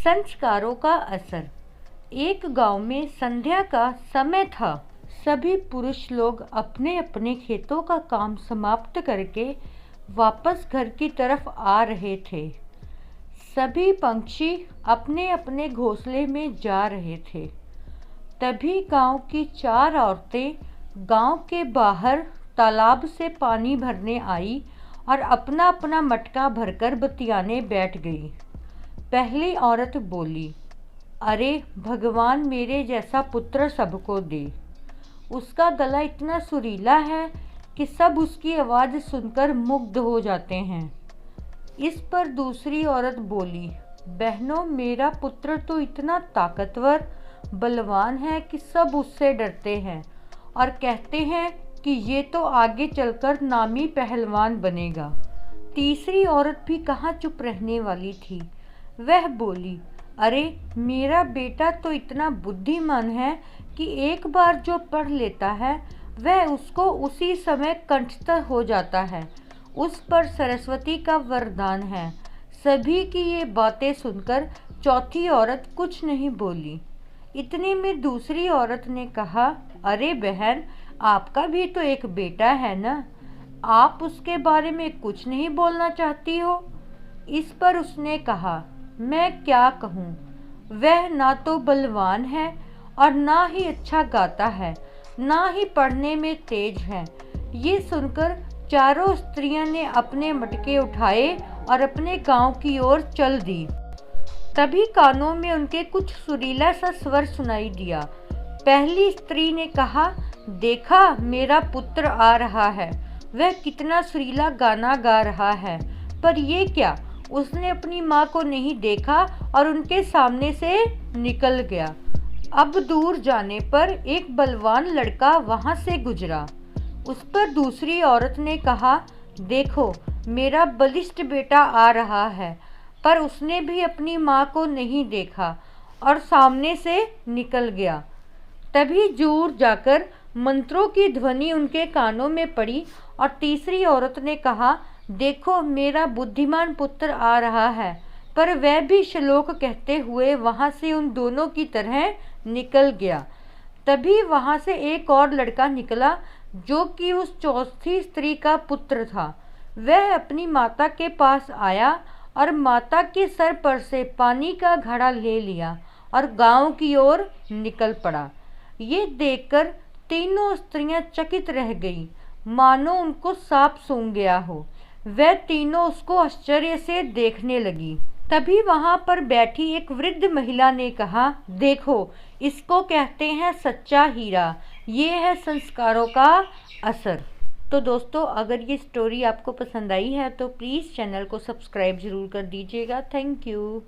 संस्कारों का असर। एक गांव में संध्या का समय था। सभी पुरुष लोग अपने अपने खेतों का काम समाप्त करके वापस घर की तरफ आ रहे थे। सभी पंछी अपने अपने घोंसले में जा रहे थे। तभी गांव की 4 औरतें गांव के बाहर तालाब से पानी भरने आई और अपना अपना मटका भरकर बतियाने बैठ गई। पहली औरत बोली, अरे भगवान मेरे जैसा पुत्र सबको दे। उसका गला इतना सुरीला है कि सब उसकी आवाज़ सुनकर मुग्ध हो जाते हैं। इस पर दूसरी औरत बोली, बहनों मेरा पुत्र तो इतना ताकतवर बलवान है कि सब उससे डरते हैं और कहते हैं कि ये तो आगे चलकर नामी पहलवान बनेगा। तीसरी औरत भी कहाँ चुप रहने वाली थी। वह बोली, अरे मेरा बेटा तो इतना बुद्धिमान है कि एक बार जो पढ़ लेता है वह उसको उसी समय कंठस्थ हो जाता है। उस पर सरस्वती का वरदान है। सभी की ये बातें सुनकर चौथी औरत कुछ नहीं बोली। इतने में दूसरी औरत ने कहा, अरे बहन आपका भी तो एक बेटा है ना, आप उसके बारे में कुछ नहीं बोलना चाहती हो। इस पर उसने कहा, मैं क्या कहूँ, वह ना तो बलवान है और ना ही अच्छा गाता है, ना ही पढ़ने में तेज है। ये सुनकर चारों स्त्रियां ने अपने मटके उठाए और अपने गांव की ओर चल दी। तभी कानों में उनके कुछ सुरीला सा स्वर सुनाई दिया। पहली स्त्री ने कहा, देखा मेरा पुत्र आ रहा है, वह कितना सुरीला गाना गा रहा है। पर ये क्या, उसने अपनी माँ को नहीं देखा और उनके सामने से निकल गया। अब दूर जाने पर एक बलवान लड़का वहाँ से गुजरा। उस पर दूसरी औरत ने कहा, देखो मेरा बलिष्ठ बेटा आ रहा है। पर उसने भी अपनी माँ को नहीं देखा और सामने से निकल गया। तभी दूर जाकर मंत्रों की ध्वनि उनके कानों में पड़ी और तीसरी औरत ने कहा, देखो मेरा बुद्धिमान पुत्र आ रहा है। पर वह भी श्लोक कहते हुए वहाँ से उन दोनों की तरह निकल गया। तभी वहाँ से एक और लड़का निकला जो कि उस चौथी स्त्री का पुत्र था। वह अपनी माता के पास आया और माता के सर पर से पानी का घड़ा ले लिया और गांव की ओर निकल पड़ा। ये देखकर तीनों स्त्रियां चकित रह गईं, मानो उनको सांप सूंघ गया हो। वह तीनों उसको आश्चर्य से देखने लगी। तभी वहां पर बैठी एक वृद्ध महिला ने कहा, देखो इसको कहते हैं सच्चा हीरा, ये है संस्कारों का असर। तो दोस्तों अगर ये स्टोरी आपको पसंद आई है तो प्लीज़ चैनल को सब्सक्राइब ज़रूर कर दीजिएगा। Thank you.